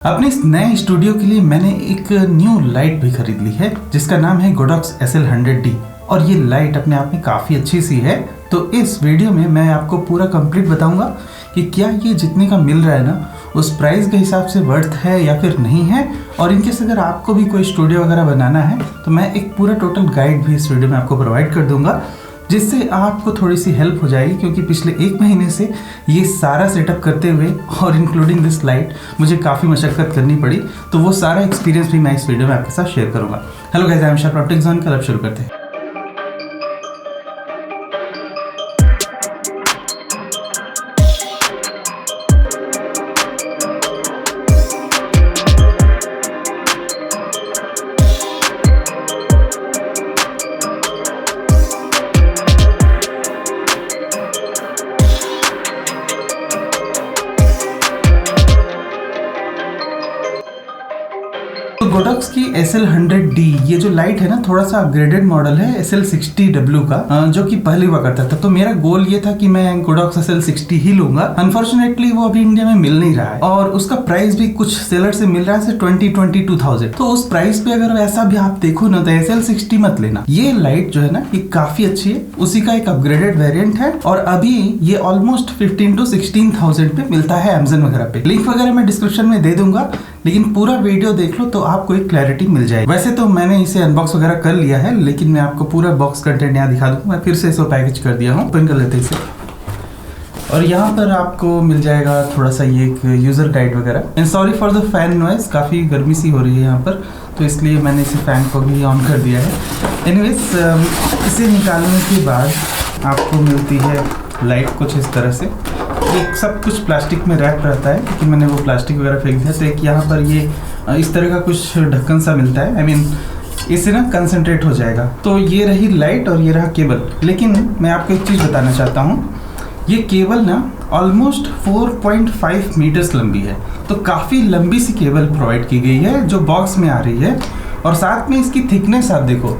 अपने इस नए स्टूडियो के लिए मैंने एक न्यू लाइट भी खरीद ली है जिसका नाम है गोडॉक्स SL100D और ये लाइट अपने आप में काफ़ी अच्छी सी है। तो इस वीडियो में मैं आपको पूरा कंप्लीट बताऊंगा कि क्या ये जितने का मिल रहा है ना उस प्राइस के हिसाब से वर्थ है या फिर नहीं है, और इनकेस अगर आपको भी कोई स्टूडियो वगैरह बनाना है तो मैं एक पूरा टोटल गाइड भी इस वीडियो में आपको प्रोवाइड कर दूंगा जिससे आपको थोड़ी सी हेल्प हो जाएगी, क्योंकि पिछले एक महीने से ये सारा सेटअप करते हुए और इंक्लूडिंग दिस लाइट मुझे काफ़ी मशक्क़त करनी पड़ी। तो वो सारा एक्सपीरियंस भी मैं इस वीडियो में आपके साथ शेयर करूँगा। Hello guys, I am sharp optics zone. कल अब शुरू करते हैं। गोडॉक्स की SL100D ये जो लाइट है ना थोड़ा सा अपग्रेडेड मॉडल है SL60W का, जो कि पहले हुआ करता था। तो मेरा गोल ये था कि मैं गोडॉक्स SL60 ही लूंगा। अनफॉर्चुनेटली वो अभी इंडिया में मिल नहीं रहा है और उसका प्राइस भी कुछ सेलर से मिल रहा है 22,000। तो उस प्राइस पे अगर वैसा भी आप देखो ना तो SL60 मत लेना। ये लाइट जो है ना ये काफी अच्छी है, उसी का एक अपग्रेडेड वेरिएंट है और अभी ये ऑलमोस्ट 15,000 to 16,000 पे मिलता है अमेज़न वगैरह पे। लिंक वगैरह मैं डिस्क्रिप्शन में दे दूंगा, लेकिन पूरा वीडियो देख लो तो आपको एक क्लैरिटी मिल जाएगी। वैसे तो मैंने इसे अनबॉक्स वगैरह कर लिया है, लेकिन मैं आपको पूरा बॉक्स कंटेंट यहाँ दिखा दूँ। मैं फिर से इसको पैकेज कर दिया हूँ, ओपन कर लेते हैं इसे। और यहाँ पर आपको मिल जाएगा थोड़ा सा ये एक यूज़र गाइड वगैरह। And sorry for the fan noise, काफ़ी गर्मी सी हो रही है यहाँ पर, तो इसलिए मैंने इसे फ़ैन को भी ऑन कर दिया है। एनीवेज, इसे निकालने के बाद आपको मिलती है लाइट कुछ इस तरह से। एक सब कुछ प्लास्टिक में रैप रहता है क्योंकि मैंने वो प्लास्टिक वगैरह फेंक दिया। तो एक यहाँ पर ये इस तरह का कुछ ढक्कन सा मिलता है, आई मीन इससे ना कंसंट्रेट हो जाएगा। तो ये रही लाइट और ये रहा केबल। लेकिन मैं आपको एक चीज़ बताना चाहता हूँ, ये केबल ना ऑलमोस्ट 4.5 मीटर्स लंबी है। तो काफ़ी लंबी सी केबल प्रोवाइड की गई है जो बॉक्स में आ रही है, और साथ में इसकी थिकनेस आप देखो,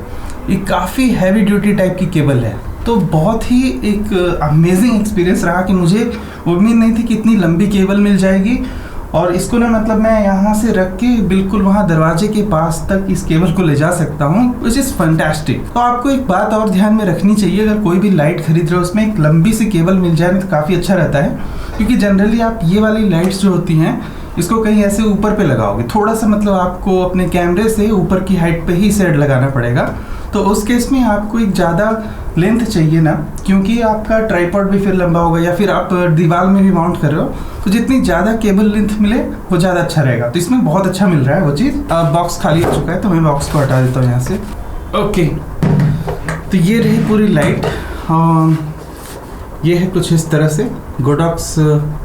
ये काफ़ी हैवी ड्यूटी टाइप की केबल है। तो बहुत ही एक अमेजिंग एक्सपीरियंस रहा कि मुझे उम्मीद नहीं थी कि इतनी लंबी केबल मिल जाएगी। और इसको ना मतलब मैं यहाँ से रख के बिल्कुल वहाँ दरवाजे के पास तक इस केबल को ले जा सकता हूँ, विच इज़ फैंटास्टिक। तो आपको एक बात और ध्यान में रखनी चाहिए, अगर कोई भी लाइट खरीद रहे हो उसमें एक लंबी सी केबल मिल जाए तो काफ़ी अच्छा रहता है, क्योंकि जनरली आप ये वाली लाइट्स जो होती हैं इसको कहीं ऐसे ऊपर पे लगाओगे, थोड़ा सा मतलब आपको अपने कैमरे से ऊपर की हाइट पे ही सेट लगाना पड़ेगा। तो उस केस में आपको एक ज़्यादा लेंथ चाहिए ना, क्योंकि आपका ट्राइपॉड भी फिर लंबा होगा, या फिर आप दीवार में भी माउंट कर रहे हो तो जितनी ज़्यादा केबल लेंथ मिले वो ज़्यादा अच्छा रहेगा। तो इसमें बहुत अच्छा मिल रहा है वो चीज़। बॉक्स खाली हो चुका है तो मैं बॉक्स को हटा देता हूँ यहाँ से। ओके, तो ये रही पूरी लाइट। ये है कुछ इस तरह से गोडॉक्स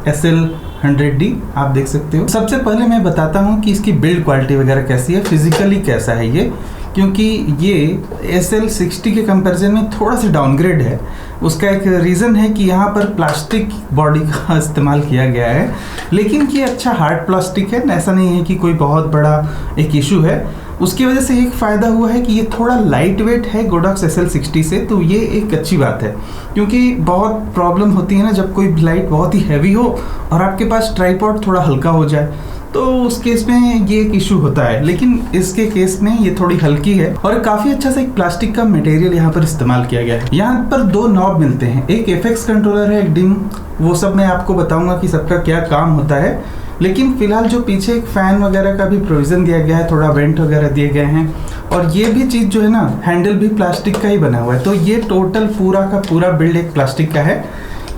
SL100D, आप देख सकते हो। सबसे पहले मैं बताता हूँ कि इसकी बिल्ड क्वालिटी वगैरह कैसी है, फिजिकली कैसा है ये, क्योंकि ये SL60 के कंपैरिजन में थोड़ा सा डाउनग्रेड है। उसका एक रीज़न है कि यहाँ पर प्लास्टिक बॉडी का इस्तेमाल किया गया है, लेकिन ये अच्छा हार्ड प्लास्टिक है, ऐसा नहीं है कि कोई बहुत बड़ा एक इशू है। उसकी वजह से एक फ़ायदा हुआ है कि ये थोड़ा लाइट वेट है गोडॉक्स SL60 से, तो ये एक अच्छी बात है, क्योंकि बहुत प्रॉब्लम होती है ना जब कोई लाइट बहुत ही हैवी हो और आपके पास ट्राइपॉड थोड़ा हल्का हो जाए, तो उस केस में ये एक इशू होता है। लेकिन इसके केस में ये थोड़ी हल्की है और काफ़ी अच्छा सा एक प्लास्टिक का मटेरियल यहाँ पर इस्तेमाल किया गया है। यहाँ पर दो नॉब मिलते हैं, एक FX कंट्रोलर है, एक डिम। वो सब मैं आपको बताऊंगा कि सबका क्या काम होता है, लेकिन फिलहाल जो पीछे एक फ़ैन वगैरह का भी प्रोविज़न दिया गया है, थोड़ा वेंट वगैरह दिए गए हैं, और ये भी चीज़ जो है ना हैंडल भी प्लास्टिक का ही बना हुआ है। तो ये टोटल पूरा का पूरा बिल्ड एक प्लास्टिक का है।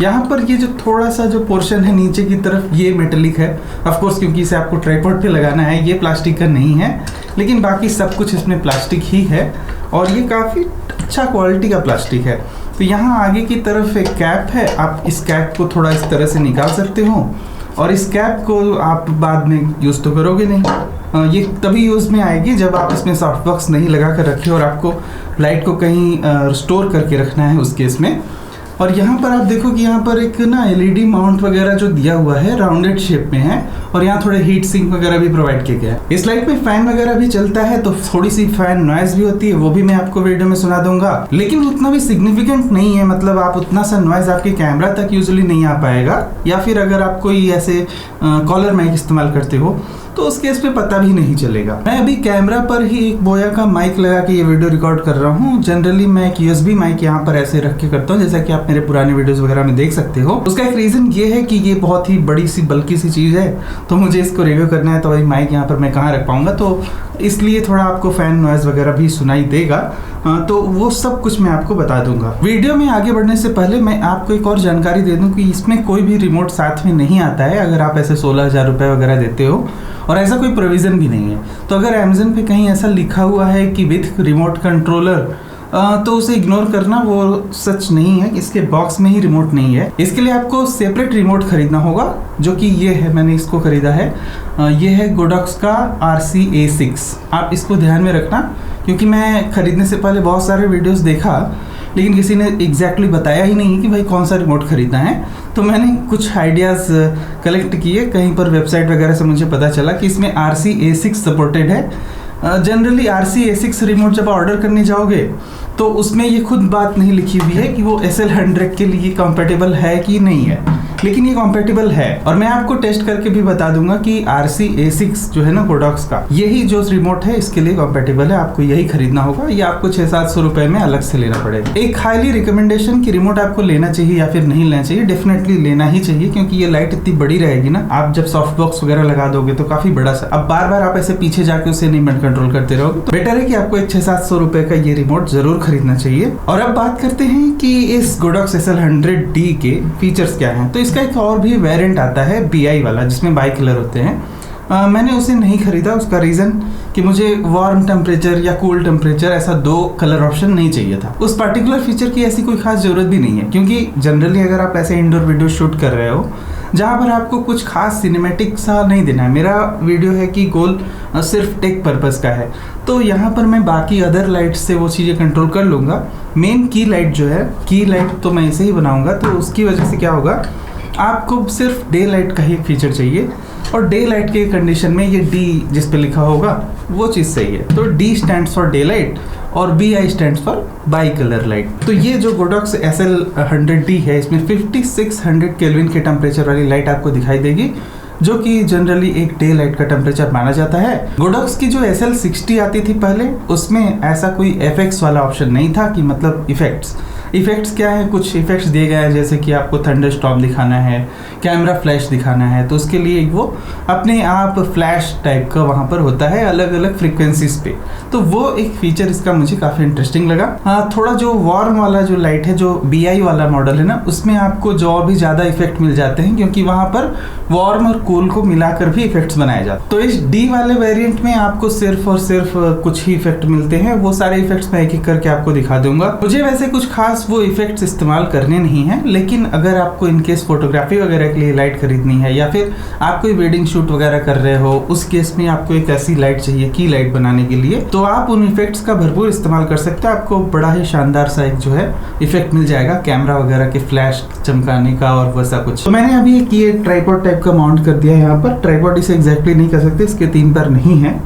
यहाँ पर ये जो थोड़ा सा जो पोर्शन है नीचे की तरफ ये मेटेलिक है, ऑफ कोर्स क्योंकि इसे आपको ट्राइपॉड पे लगाना है, ये प्लास्टिक का नहीं है, लेकिन बाकी सब कुछ इसमें प्लास्टिक ही है और ये काफ़ी अच्छा क्वालिटी का प्लास्टिक है। तो यहाँ आगे की तरफ एक कैप है, आप इस कैप को थोड़ा इस तरह से निकाल सकते हो, और इस कैप को आप बाद में यूज़ तो करोगे नहीं, ये तभी यूज़ में आएगी जब आप इसमें सॉफ्ट बॉक्स नहीं लगा कर रखे और आपको लाइट को कहीं स्टोर करके रखना है उस केस में। और यहाँ पर आप देखो कि यहाँ पर एक ना LED माउंट वगैरह जो दिया हुआ है राउंडेड शेप में है, और यहाँ थोड़े हीट सिंक वगैरह भी प्रोवाइड किया गया है। इस लाइट में फैन वगैरह भी चलता है, तो थोड़ी सी फैन नॉइज भी होती है, वो भी मैं आपको वीडियो में सुना दूंगा, लेकिन उतना भी सिग्निफिकेंट नहीं है। मतलब आप उतना सा नॉइज आपके कैमरा तक यूजुअली नहीं आ पाएगा, या फिर अगर आप कोई ऐसे कॉलर माइक इस्तेमाल करते हो तो उस केस में पता भी नहीं चलेगा। मैं अभी कैमरा पर ही एक बोया का माइक लगा के ये वीडियो रिकॉर्ड कर रहा हूँ। जनरली मैं एक USB माइक यहाँ पर ऐसे रख के करता हूँ, जैसा कि आप मेरे पुराने वीडियोस वगैरह में देख सकते हो। उसका एक रीजन ये है कि ये बहुत ही बड़ी सी बल्कि सी चीज है, तो मुझे इसको रिव्यू करना है, तो वही माइक यहाँ पर मैं कहाँ रख पाऊंगा, तो इसलिए थोड़ा आपको फैन नॉइज वगैरह भी सुनाई देगा। तो वो सब कुछ मैं आपको बता दूंगा। वीडियो में आगे बढ़ने से पहले मैं आपको एक और जानकारी दे दूं कि इसमें कोई भी रिमोट साथ में नहीं आता है अगर आप ऐसे 16,000 रुपये वगैरह देते हो, और ऐसा कोई प्रोविज़न भी नहीं है। तो अगर अमेज़न पे कहीं ऐसा लिखा हुआ है कि विथ रिमोट कंट्रोलर, तो उसे इग्नोर करना, वो सच नहीं है। इसके बॉक्स में ही रिमोट नहीं है। इसके लिए आपको सेपरेट रिमोट खरीदना होगा, जो कि ये है, मैंने इसको खरीदा है। ये है गोडॉक्स का RC-A6। आप इसको ध्यान में रखना, क्योंकि मैं खरीदने से पहले बहुत सारे वीडियोस देखा, लेकिन किसी ने एग्जैक्टली बताया ही नहीं कि भाई कौन सा रिमोट खरीदना है। तो मैंने कुछ आइडियाज़ कलेक्ट किए, कहीं पर वेबसाइट वगैरह से मुझे पता चला कि इसमें RC-A6 सपोर्टेड है। जनरली RC-A6 रिमोट जब ऑर्डर करने जाओगे तो उसमें ये खुद बात नहीं लिखी हुई है कि वो SL100 के लिए कंपेटेबल है कि नहीं है, लेकिन ये कंपेटेबल है। और मैं आपको टेस्ट करके भी बता दूंगा कि RC-A6 जो है ना गोडॉक्स का, यही जो रिमोट है इसके लिए कंपेटेबल है। आपको यही खरीदना होगा, ये आपको 600-700 रुपए में अलग से लेना पड़ेगा। एक हाईली रिकमेंडेशन कि रिमोट आपको लेना चाहिए या फिर नहीं लेना चाहिए, डेफिनेटली लेना ही चाहिए, क्योंकि ये लाइट इतनी बड़ी रहेगी ना, आप जब सॉफ्ट बॉक्स वगैरह लगा दोगे तो काफी बड़ा सा, अब बार बार आप ऐसे पीछे जाके उसे नहीं कंट्रोल करते रहोगे, तो बेटर है कि आपको एक 600-700 रुपए का ये रिमोट जरूर खरीदना चाहिए। और अब बात करते हैं कि इस गोडॉक्स SL100D के फीचर्स क्या हैं। तो इसका एक और भी वेरिएंट आता है BI वाला, जिसमें बाई कलर होते हैं। मैंने उसे नहीं खरीदा, उसका रीज़न कि मुझे वार्म टेम्परेचर या कूल टेम्परेचर ऐसा 2 कलर ऑप्शन नहीं चाहिए था। उस पर्टिकुलर फीचर की ऐसी कोई खास ज़रूरत भी नहीं है, क्योंकि जनरली अगर आप ऐसे इंडोर वीडियो शूट कर रहे हो जहाँ पर आपको कुछ खास सिनेमैटिक सा नहीं देना है, मेरा वीडियो है कि गोल सिर्फ टेक पर्पस का है, तो यहाँ पर मैं बाकी अदर लाइट से वो चीज़ें कंट्रोल कर लूँगा। मेन की लाइट जो है, की लाइट तो मैं इसे ही बनाऊँगा, तो उसकी वजह से क्या होगा, आपको सिर्फ डे लाइट का ही एक फीचर चाहिए, और डे लाइट के कंडीशन में ये D जिस पे लिखा होगा वो चीज़ सही है। तो D stands for day light और BI stands for by colour light. तो ये जो गोडॉक्स SL100D है, इसमें 5600 केल्विन के टेम्परेचर वाली लाइट आपको दिखाई देगी, जो कि जनरली एक डे लाइट का टेम्परेचर माना जाता है। गोडॉक्स की जो SL60 आती थी पहले, उसमें ऐसा कोई FX वाला ऑप्शन नहीं था, कि मतलब इफेक्ट्स क्या है, कुछ इफेक्ट्स दिए गए हैं, जैसे कि आपको थंडरस्टॉर्म दिखाना है, कैमरा फ्लैश दिखाना है, तो उसके लिए वो अपने आप फ्लैश टाइप का वहाँ पर होता है अलग अलग फ्रीक्वेंसीज पे। तो वो एक फीचर इसका मुझे काफ़ी इंटरेस्टिंग लगा। हाँ, थोड़ा जो वार्म वाला जो लाइट है, जो BI वाला मॉडल है ना, उसमें आपको जो और भी ज़्यादा इफेक्ट मिल जाते हैं, क्योंकि वहाँ पर वार्म और कूल को मिलाकर भी इफेक्ट्स बनाए जाते हैं। तो इस D वाले वेरिएंट में आपको सिर्फ और सिर्फ कुछ ही इफेक्ट मिलते हैं। वो सारे इफेक्ट्स मैं एक एक करके आपको दिखा दूंगा। मुझे वैसे कुछ खास वो इफेक्ट्स इस्तेमाल करने नहीं है, लेकिन अगर आपको इनकेस फोटोग्राफी वगैरह के लिए लाइट खरीदनी है, या फिर आप कोई वेडिंग शूट वगैरह कर रहे हो, उस केस में आपको एक ऐसी लाइट चाहिए की लाइट बनाने के लिए, तो आप उन इफेक्ट्स का भरपूर इस्तेमाल कर सकते हैं। आपको बड़ा ही शानदार सा एक जो है इफेक्ट मिल जाएगा कैमरा वगैरह के फ्लैश चमकाने का और वैसा कुछ। तो मैंने अभी एक ये ट्राइपॉड टाइप का माउंट कर दिया है यहाँ पर। ट्राइपॉड इसे एग्जैक्टली नहीं कर सकते, इसके 3 पैर नहीं है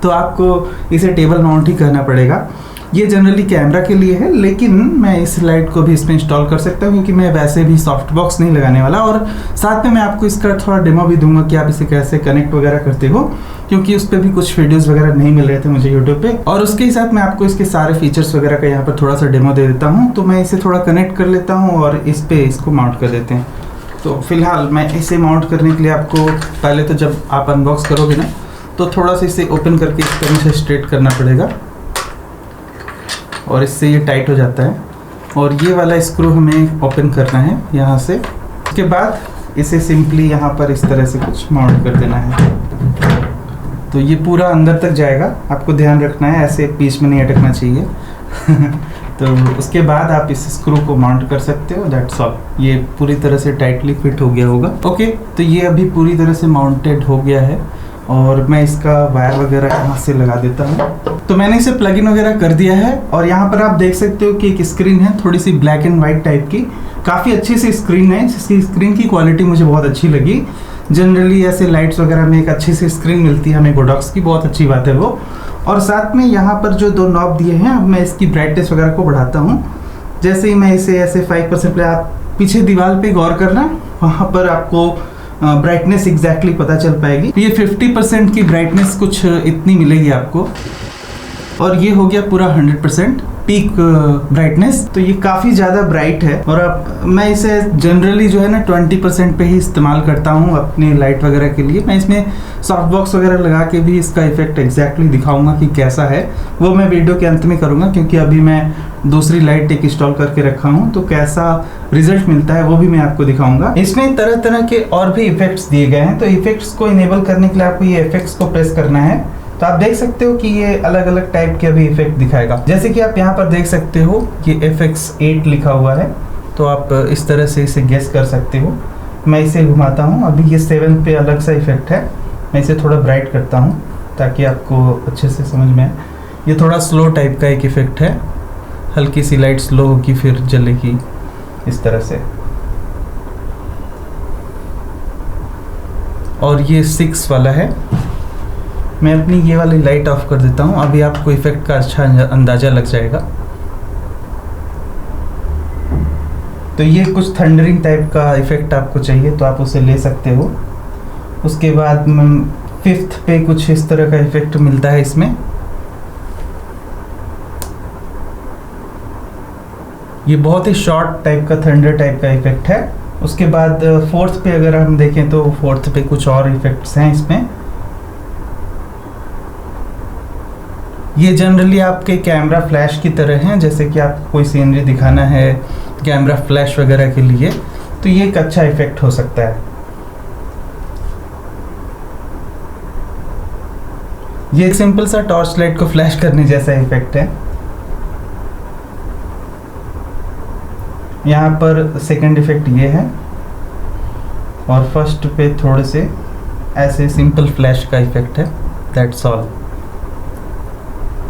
तो आपको इसे टेबल माउंट ही करना पड़ेगा। ये जनरली कैमरा के लिए है, लेकिन मैं इस लाइट को भी इसमें इंस्टॉल कर सकता हूँ, क्योंकि मैं वैसे भी सॉफ्ट बॉक्स नहीं लगाने वाला। और साथ में मैं आपको इसका थोड़ा डेमो भी दूंगा कि आप इसे कैसे कनेक्ट वगैरह करते हो, क्योंकि उस पर भी कुछ वीडियोस वगैरह नहीं मिल रहे थे मुझे यूट्यूब पे। और उसके ही साथ मैं आपको इसके सारे फीचर्स वगैरह का यहाँ पर थोड़ा सा डेमो दे देता हूँ। तो मैं इसे थोड़ा कनेक्ट कर लेता हूँ और इस पर इसको माउंट कर देते हैं। तो फिलहाल मैं इसे माउंट करने के लिए आपको पहले तो जब आप अनबॉक्स करोगे ना, तो थोड़ा सा इसे ओपन करके इस तरह से स्ट्रेट करना पड़ेगा, और इससे ये टाइट हो जाता है। और ये वाला स्क्रू हमें ओपन करना है यहाँ से। उसके बाद इसे सिंपली यहाँ पर इस तरह से कुछ माउंट कर देना है, तो ये पूरा अंदर तक जाएगा। आपको ध्यान रखना है, ऐसे बीच में नहीं अटकना चाहिए तो उसके बाद आप इस स्क्रू को माउंट कर सकते हो। That's all. ये पूरी तरह से टाइटली फिट हो गया होगा। ओके, तो ये अभी पूरी तरह से माउंटेड हो गया है, और मैं इसका वायर वगैरह यहाँ से लगा देता हूँ। तो मैंने इसे प्लग इन वगैरह कर दिया है, और यहाँ पर आप देख सकते हो कि एक स्क्रीन है, थोड़ी सी ब्लैक एंड वाइट टाइप की, काफ़ी अच्छी सी स्क्रीन है। इसकी स्क्रीन की क्वालिटी मुझे बहुत अच्छी लगी। जनरली ऐसे लाइट्स वगैरह में एक अच्छी सी स्क्रीन मिलती है हमें गोडॉक्स की, बहुत अच्छी बात है वो। और साथ में यहाँ पर जो 2 नॉब दिए हैं, अब मैं इसकी ब्राइटनेस वगैरह को बढ़ाता हूँ। जैसे ही मैं इसे ऐसे 5% पे, आप पीछे दीवार पे गौर करना, वहाँ पर आपको ब्राइटनेस एग्जैक्टली पता चल पाएगी। ये 50% की ब्राइटनेस कुछ इतनी मिलेगी आपको, और ये हो गया पूरा 100% पीक ब्राइटनेस। तो ये काफ़ी ज़्यादा ब्राइट है, और अब मैं इसे जनरली जो है ना 20% पे ही इस्तेमाल करता हूँ अपने लाइट वगैरह के लिए। मैं इसमें सॉफ्ट बॉक्स वगैरह लगा के भी इसका इफेक्ट एग्जैक्टली दिखाऊंगा कि कैसा है, वो मैं वीडियो के अंत में करूँगा, क्योंकि अभी मैं दूसरी लाइट एक इंस्टॉल करके रखा हूँ, तो कैसा रिजल्ट मिलता है वो भी मैं आपको दिखाऊंगा। इसमें तरह तरह के और भी इफेक्ट्स दिए गए हैं, तो इफेक्ट्स को इनेबल करने के लिए आपको ये इफेक्ट्स को प्रेस करना है। तो आप देख सकते हो कि ये अलग अलग टाइप के अभी इफेक्ट दिखाएगा। जैसे कि आप यहाँ पर देख सकते हो कि FX8 लिखा हुआ है, तो आप इस तरह से इसे गेस कर सकते हो। मैं इसे घुमाता हूँ, अभी ये 7 पे अलग सा इफेक्ट है। मैं इसे थोड़ा ब्राइट करता हूँ ताकि आपको अच्छे से समझ में आए। ये थोड़ा स्लो टाइप का एक इफेक्ट है, हल्की सी लाइट स्लो होगी फिर जलेगी इस तरह से। और ये 6 वाला है। मैं अपनी ये वाली लाइट ऑफ कर देता हूँ, अभी आपको इफेक्ट का अच्छा अंदाज़ा लग जाएगा। तो ये कुछ थंडरिंग टाइप का इफेक्ट आपको चाहिए तो आप उसे ले सकते हो। उसके बाद 5th पे कुछ इस तरह का इफेक्ट मिलता है इसमें। ये बहुत ही शॉर्ट टाइप का थंडर टाइप का इफेक्ट है। उसके बाद 4th पे अगर हम देखें तो 4th पे कुछ और इफेक्ट्स हैं इसमें। ये जनरली आपके कैमरा फ्लैश की तरह हैं, जैसे कि आपको कोई सीनरी दिखाना है कैमरा फ्लैश वगैरह के लिए, तो ये एक अच्छा इफेक्ट हो सकता है। ये एक सिंपल सा टॉर्च लाइट को फ्लैश करने जैसा इफेक्ट है। यहाँ पर सेकंड इफेक्ट ये है, और फर्स्ट पे थोड़े से ऐसे सिंपल फ्लैश का इफेक्ट है। That's all.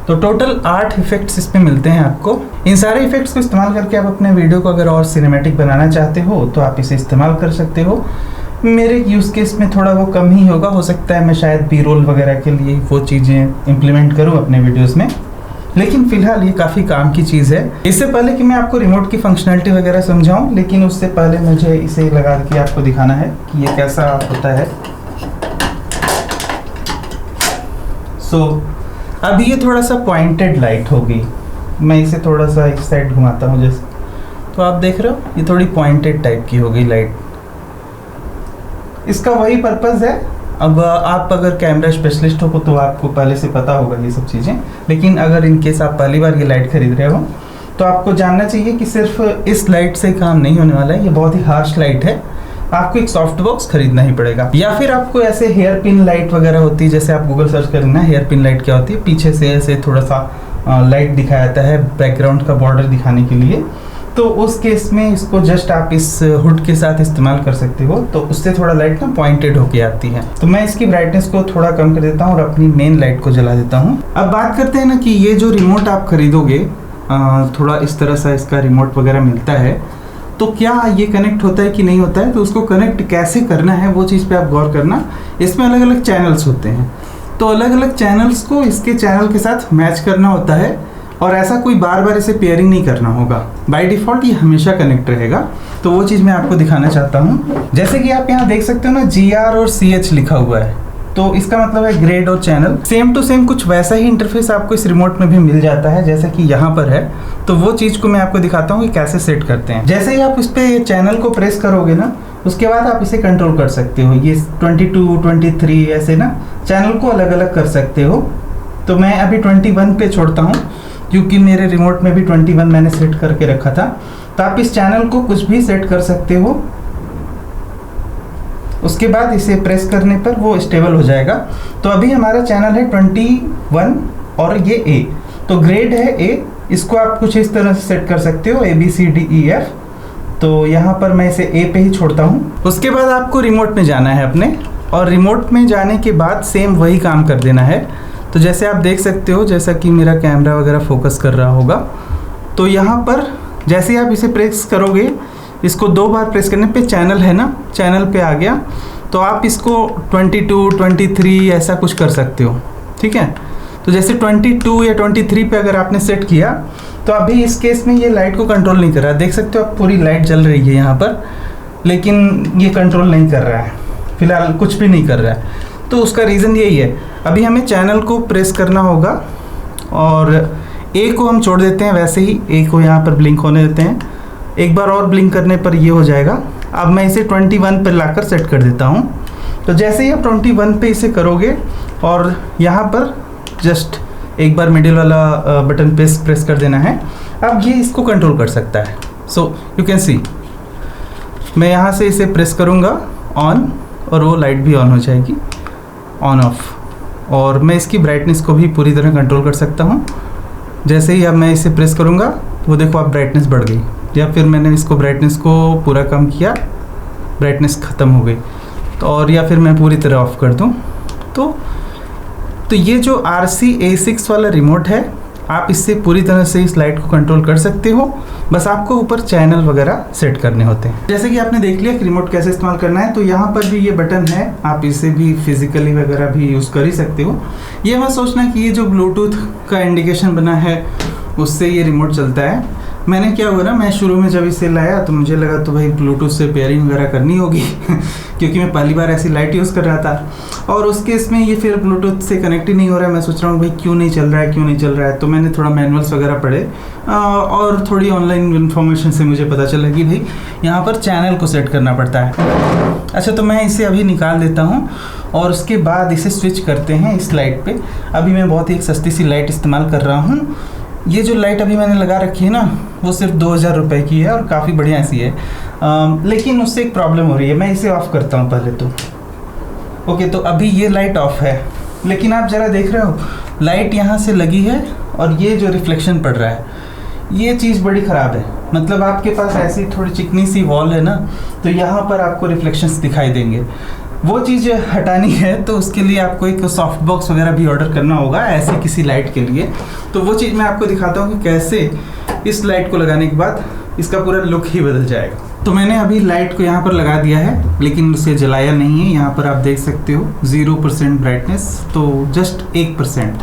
तो टोटल 8 इफेक्ट्स इसमें मिलते हैं आपको। इन सारे इफेक्ट्स को इस्तेमाल करके आप अपने वीडियो को अगर और सिनेमैटिक बनाना चाहते हो तो आप इसे इस्तेमाल कर सकते हो। मेरे यूज़ केस में थोड़ा वो कम ही होगा, हो सकता है मैं शायद बी रोल वगैरह के लिए वो चीज़ें इम्प्लीमेंट करूँ अपने वीडियोज़ में, लेकिन फिलहाल ये काफ़ी काम की चीज़ है। इससे पहले कि मैं आपको रिमोट की फंक्शनैलिटी वगैरह समझाऊँ, लेकिन उससे पहले मुझे इसे लगा के आपको दिखाना है कि ये कैसा होता है। अब ये थोड़ा सा पॉइंटेड लाइट होगी। मैं इसे थोड़ा सा एक साइड घुमाता हूँ जैसे, तो आप देख रहे हो ये थोड़ी पॉइंटेड टाइप की हो गई लाइट। इसका वही पर्पज़ है। अब आप अगर कैमरा स्पेशलिस्ट हो तो आपको पहले से पता होगा ये सब चीज़ें, लेकिन अगर इन केस आप पहली बार ये लाइट खरीद रहे हो तो आपको जानना चाहिए कि सिर्फ इस लाइट से काम नहीं होने वाला है। ये बहुत ही हार्श लाइट है, आपको एक सॉफ्ट बॉक्स खरीदना ही पड़ेगा, या फिर आपको ऐसे हेयर पिन लाइट वगैरह होती है, जैसे आप गूगल सर्च करना हेयर पिन लाइट क्या होती है, पीछे से ऐसे थोड़ा सा लाइट दिखाया जाता है बैकग्राउंड का बॉर्डर दिखाने के लिए। तो उस केस में इसको जस्ट आप इस हुड के साथ इस्तेमाल कर सकते हो, तो उससे थोड़ा लाइट ना पॉइंटेड होके आती है। तो मैं इसकी ब्राइटनेस को थोड़ा कम कर देता हूँ और अपनी मेन लाइट को जला देता हूँ। अब बात करते हैं ना कि ये जो रिमोट आप खरीदोगे, थोड़ा इस तरह सा इसका रिमोट वगैरह मिलता है, तो क्या ये कनेक्ट होता है कि नहीं होता है, तो उसको कनेक्ट कैसे करना है वो चीज़ पे आप गौर करना। इसमें अलग अलग चैनल्स होते हैं, तो अलग अलग चैनल्स को इसके चैनल के साथ मैच करना होता है, और ऐसा कोई बार बार इसे पेयरिंग नहीं करना होगा। बाय डिफ़ॉल्ट ये हमेशा कनेक्ट रहेगा। तो वो चीज़ मैं आपको दिखाना चाहता हूँ। जैसे कि आप यहाँ देख सकते हो ना GR और CH लिखा हुआ है, तो इसका मतलब है ग्रेड और चैनल। सेम टू सेम कुछ वैसा ही इंटरफेस आपको इस रिमोट में भी मिल जाता है जैसा कि यहाँ पर है। तो वो चीज़ को मैं आपको दिखाता हूँ कि कैसे सेट करते हैं। जैसे ही आप इस पे चैनल को प्रेस करोगे ना, उसके बाद आप इसे कंट्रोल कर सकते हो। ये 22, 23 ऐसे ना चैनल को अलग अलग कर सकते हो। तो मैं अभी 21 पे छोड़ता हूँ, क्योंकि मेरे रिमोट में भी 21 मैंने सेट करके रखा था। तो आप इस चैनल को कुछ भी सेट कर सकते हो। उसके बाद इसे प्रेस करने पर वो स्टेबल हो जाएगा। तो अभी हमारा चैनल है 21 और ये A, तो ग्रेड है A। इसको आप कुछ इस तरह से सेट कर सकते हो, ABCDEF। तो यहाँ पर मैं इसे A पे ही छोड़ता हूँ। उसके बाद आपको रिमोट में जाना है अपने, और रिमोट में जाने के बाद सेम वही काम कर देना है। तो जैसे आप देख सकते हो, जैसा कि मेरा कैमरा वगैरह फोकस कर रहा होगा, तो यहाँ पर जैसे आप इसे प्रेस करोगे, इसको 2 बार प्रेस करने पे चैनल है ना, चैनल पे आ गया। तो आप इसको 22, 23 ऐसा कुछ कर सकते हो, ठीक है। तो जैसे 22 या 23 पे अगर आपने सेट किया, तो अभी इस केस में ये लाइट को कंट्रोल नहीं कर रहा। देख सकते हो आप पूरी लाइट जल रही है यहाँ पर, लेकिन ये कंट्रोल नहीं कर रहा है। फिलहाल कुछ भी नहीं कर रहा है। तो उसका रीज़न यही है। अभी हमें चैनल को प्रेस करना होगा और ए को हम छोड़ देते हैं वैसे ही, ए को यहाँ पर ब्लिंक होने देते हैं। एक बार और ब्लिंक करने पर ये हो जाएगा। अब मैं इसे 21 पर लाकर सेट कर देता हूँ। तो जैसे ही आप 21 पे इसे करोगे और यहाँ पर जस्ट एक बार मिडिल वाला बटन प्रेस कर देना है। अब ये इसको कंट्रोल कर सकता है। सो यू कैन सी मैं यहाँ से इसे प्रेस करूँगा ऑन और वो लाइट भी ऑन हो जाएगी, ऑन ऑफ। और मैं इसकी ब्राइटनेस को भी पूरी तरह कंट्रोल कर सकता हूँ। जैसे ही अब मैं इसे प्रेस करूँगा वो देखो अब ब्राइटनेस बढ़ गई, या फिर मैंने इसको ब्राइटनेस को पूरा कम किया, ब्राइटनेस ख़त्म हो गई। तो और या फिर मैं पूरी तरह ऑफ कर दूँ। तो ये जो RC-A6 वाला रिमोट है, आप इससे पूरी तरह से इस लाइट को कंट्रोल कर सकते हो। बस आपको ऊपर चैनल वगैरह सेट करने होते हैं। जैसे कि आपने देख लिया कि रिमोट कैसे इस्तेमाल करना है, तो यहाँ पर भी ये बटन है, आप इसे भी फिजिकली वगैरह भी यूज़ कर ही सकते हो। ये मत सोचना कि ये जो ब्लूटूथ का इंडिकेशन बना है उससे ये रिमोट चलता है। मैंने क्या हुआ ना, मैं शुरू में जब इसे लाया तो मुझे लगा तो भाई ब्लूटूथ से पेयरिंग वगैरह करनी होगी क्योंकि मैं पहली बार ऐसी लाइट यूज़ कर रहा था और उसके इसमें ये फिर ब्लूटूथ से कनेक्ट ही नहीं हो रहा है। मैं सोच रहा हूँ भाई क्यों नहीं चल रहा है। तो मैंने थोड़ा मैनुअल्स वगैरह पढ़े और थोड़ी ऑनलाइन इन्फॉर्मेशन से मुझे पता चला कि भाई यहाँ पर चैनल को सेट करना पड़ता है। अच्छा, तो मैं इसे अभी निकाल देता हूँ और उसके बाद इसे स्विच करते हैं इस लाइट पे। अभी मैं बहुत ही एक सस्ती सी लाइट इस्तेमाल कर रहा हूँ। ये जो लाइट अभी मैंने लगा रखी है ना, वो सिर्फ 2000 रुपये की है और काफ़ी बढ़िया सी है। लेकिन उससे एक प्रॉब्लम हो रही है। मैं इसे ऑफ़ करता हूँ पहले तो। ओके, तो अभी ये लाइट ऑफ है, लेकिन आप ज़रा देख रहे हो लाइट यहाँ से लगी है और ये जो रिफ्लेक्शन पड़ रहा है, ये चीज़ बड़ी ख़राब है। मतलब आपके पास ऐसी थोड़ी चिकनी सी वॉल है ना, तो यहाँ पर आपको रिफ्लेक्शंस दिखाई देंगे। वो चीज़ हटानी है तो उसके लिए आपको एक सॉफ्ट बॉक्स वगैरह भी ऑर्डर करना होगा ऐसे किसी लाइट के लिए। तो वो चीज़ मैं आपको दिखाता हूँ कि कैसे इस लाइट को लगाने के बाद इसका पूरा लुक ही बदल जाएगा। तो मैंने अभी लाइट को यहाँ पर लगा दिया है, लेकिन उसे जलाया नहीं है। यहाँ पर आप देख सकते हो 0% ब्राइटनेस, तो जस्ट 1%।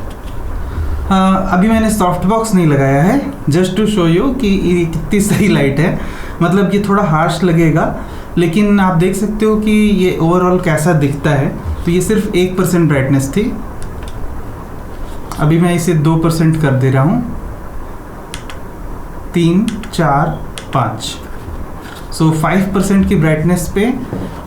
अभी मैंने सॉफ्ट बॉक्स नहीं लगाया है, जस्ट टू शो यू कि ये कितनी सही लाइट है। मतलब ये थोड़ा हार्श लगेगा, लेकिन आप देख सकते हो कि ये ओवरऑल कैसा दिखता है। तो ये सिर्फ 1% ब्राइटनेस थी। अभी मैं इसे 2% कर दे रहा हूँ। 3, 4, 5। सो 5% की ब्राइटनेस पे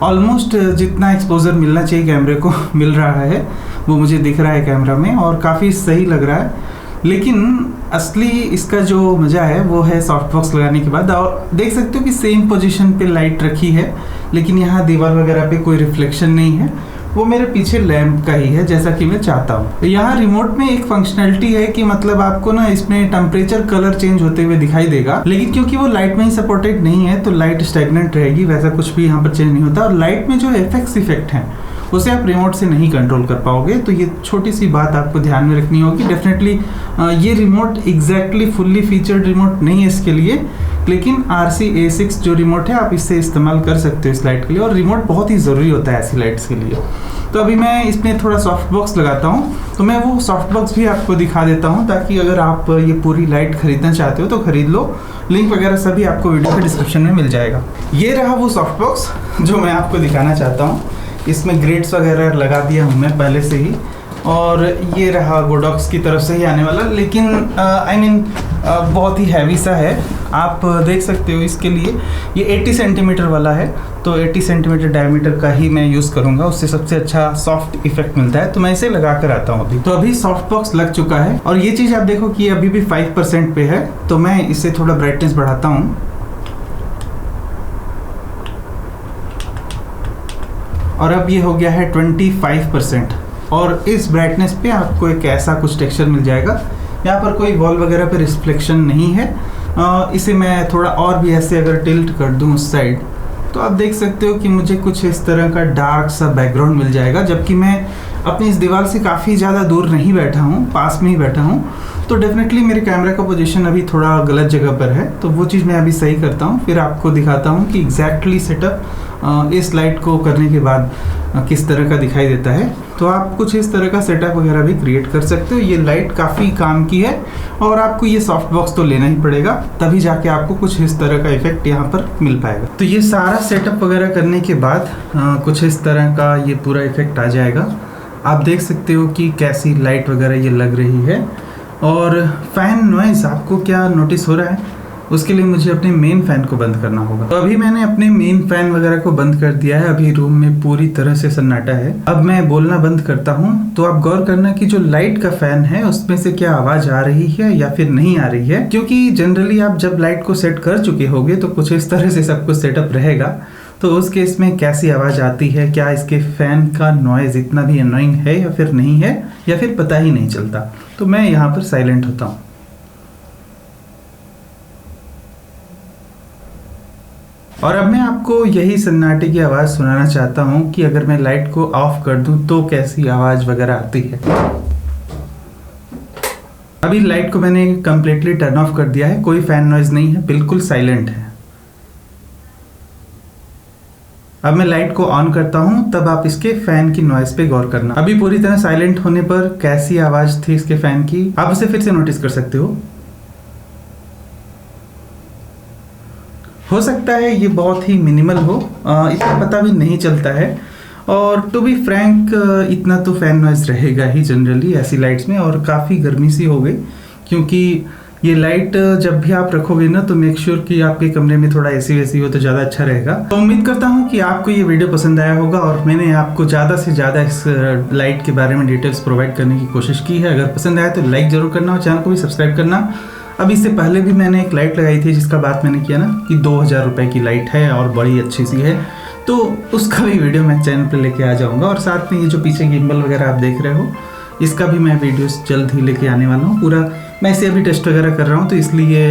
ऑलमोस्ट जितना एक्सपोजर मिलना चाहिए कैमरे को मिल रहा है, वो मुझे दिख रहा है कैमरा में और काफ़ी सही लग रहा है। लेकिन असली इसका जो मज़ा है वो है सॉफ्ट बॉक्स लगाने के बाद। और देख सकते हो कि सेम पोजीशन पे लाइट रखी है, लेकिन यहाँ दीवार वगैरह पे कोई रिफ्लेक्शन नहीं है। वो मेरे पीछे लैंप का ही है जैसा कि मैं चाहता हूँ। यहाँ रिमोट में एक फंक्शनैलिटी है कि मतलब आपको ना इसमें टेम्परेचर कलर चेंज होते हुए दिखाई देगा, लेकिन क्योंकि वो लाइट में ही सपोर्टेड नहीं है तो लाइट स्टैग्नेंट रहेगी, वैसा कुछ भी यहाँ पर चेंज नहीं होता। और लाइट में जो इफेक्ट हैं उसे आप रिमोट से नहीं कंट्रोल कर पाओगे। तो ये छोटी सी बात आपको ध्यान में रखनी होगी। डेफिनेटली ये remote exactly fully featured remote नहीं है इसके लिए, लेकिन RC-A6 जो रिमोट है आप इससे इस्तेमाल कर सकते हो इस लाइट के लिए। और रिमोट बहुत ही ज़रूरी होता है ऐसी लाइट्स के लिए। तो अभी मैं इसमें थोड़ा सॉफ्ट बॉक्स लगाता हूँ, तो मैं वो सॉफ्ट बॉक्स भी आपको दिखा देता हूँ, ताकि अगर आप ये पूरी लाइट खरीदना चाहते हो तो ख़रीद लो। लिंक वगैरह सभी आपको वीडियो के डिस्क्रिप्शन में मिल जाएगा। ये रहा वो सॉफ्ट बॉक्स जो मैं आपको दिखाना चाहता हूँ। इसमें ग्रेड्स वगैरह लगा दिया हूँ मैं पहले से ही, और ये रहा गोडॉक्स की तरफ से ही आने वाला, लेकिन बहुत ही हैवी सा है। आप देख सकते हो इसके लिए ये 80 सेंटीमीटर वाला है, तो 80 सेंटीमीटर डायमीटर का ही मैं यूज़ करूँगा, उससे सबसे अच्छा सॉफ्ट इफेक्ट मिलता है। तो मैं इसे लगा कर आता हूँ अभी। तो अभी सॉफ्ट बॉक्स लग चुका है और ये चीज़ आप देखो कि अभी भी 5% पे है, तो मैं इसे थोड़ा ब्राइटनेस बढ़ाता हूँ। और अब ये हो गया है 25%। और इस ब्राइटनेस पे आपको एक ऐसा कुछ टेक्सचर मिल जाएगा। यहाँ पर कोई वॉल वगैरह पे रिफ्लेक्शन नहीं है। इसे मैं थोड़ा और भी ऐसे अगर टिल्ट कर दूँ उस साइड, तो आप देख सकते हो कि मुझे कुछ इस तरह का डार्क सा बैकग्राउंड मिल जाएगा, जबकि मैं अपनी इस दीवार से काफ़ी ज़्यादा दूर नहीं बैठा हूँ, पास में ही बैठा हूँ। तो डेफिनेटली मेरे कैमरा का पोजीशन अभी थोड़ा गलत जगह पर है, तो वो चीज़ मैं अभी सही करता हूँ, फिर आपको दिखाता हूँ कि एग्जैक्टली सेटअप इस लाइट को करने के बाद किस तरह का दिखाई देता है। तो आप कुछ इस तरह का सेटअप वगैरह भी क्रिएट कर सकते हो। ये लाइट काफ़ी काम की है और आपको ये सॉफ्ट बॉक्स तो लेना ही पड़ेगा, तभी जाके आपको कुछ इस तरह का इफेक्ट यहाँ पर मिल पाएगा। तो ये सारा सेटअप वगैरह करने के बाद कुछ इस तरह का ये पूरा इफेक्ट आ जाएगा। आप देख सकते हो कि कैसी लाइट वगैरह ये लग रही है। और फैन नॉइज़ आपको क्या नोटिस हो रहा है, उसके लिए मुझे अपने मेन फ़ैन को बंद करना होगा। तो अभी मैंने अपने मेन फ़ैन वगैरह को बंद कर दिया है। अभी रूम में पूरी तरह से सन्नाटा है। अब मैं बोलना बंद करता हूँ, तो आप गौर करना कि जो लाइट का फ़ैन है उसमें से क्या आवाज़ आ रही है या फिर नहीं आ रही है, क्योंकि जनरली आप जब लाइट को सेट कर चुके होगे तो कुछ इस तरह से सब कुछ सेटअप रहेगा। तो उस केस में कैसी आवाज़ आती है, क्या इसके फ़ैन का नॉइज़ इतना भी अनोइंग है या फिर नहीं है, या फिर पता ही नहीं चलता। तो मैं यहाँ पर साइलेंट होता हूँ। और अब मैं आपको यही सन्नाटे की आवाज़ सुनाना चाहता हूँ कि अगर मैं लाइट को ऑफ कर दूँ तो कैसी आवाज़ वगैरह आती है। अभी लाइट को मैंने कम्प्लीटली टर्न ऑफ कर दिया है, कोई फैन नॉइज़ नहीं है, बिल्कुल साइलेंट है। अब मैं लाइट को ऑन करता हूँ, तब आप इसके फैन की नॉइज़ पे गौर करना। अभी पूरी तरह साइलेंट होने पर कैसी आवाज़ थी इसके फैन की, आप उसे फिर से नोटिस कर सकते हो सकता है ये बहुत ही मिनिमल हो, इतना पता भी नहीं चलता है। और टू बी फ्रैंक इतना तो फैन नॉइज़ रहेगा ही जनरली ऐसी लाइट्स में। और काफ़ी गर्मी सी हो गई, क्योंकि ये लाइट जब भी आप रखोगे ना तो मेक श्योर कि आपके कमरे में थोड़ा एसी वैसी हो तो ज़्यादा अच्छा रहेगा। तो उम्मीद करता हूँ कि आपको ये वीडियो पसंद आया होगा और मैंने आपको ज़्यादा से ज़्यादा इस लाइट के बारे में डिटेल्स प्रोवाइड करने की कोशिश की है। अगर पसंद आया तो लाइक ज़रूर करना और चैनल को भी सब्सक्राइब करना। अब इससे पहले भी मैंने एक लाइट लगाई थी जिसका बात मैंने किया ना कि 2000 रुपये की लाइट है और बड़ी अच्छी सी है, तो उसका भी वीडियो मैं चैनल पे लेके आ जाऊंगा। और साथ में ये जो पीछे गिम्बल वगैरह आप देख रहे हो, इसका भी मैं वीडियोस जल्द ही लेके आने वाला हूँ। पूरा मैं इसे अभी टेस्ट वगैरह कर रहा हूँ, तो इसलिए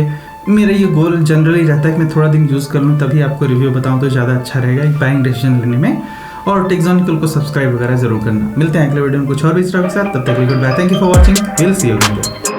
मेरा ये गोल जनरली रहता है कि मैं थोड़ा दिन यूज़ कर लूँ तभी आपको रिव्यू बताऊँ, तो ज़्यादा अच्छा रहेगा एक बाइंग डिसीजन लेने में। और टेक्जोनिकल को सब्सक्राइब वगैरह जरूर करना। मिलते हैं अगले वीडियो में कुछ और भी के साथ, तब तक good bye, thank you for watching, will see you again.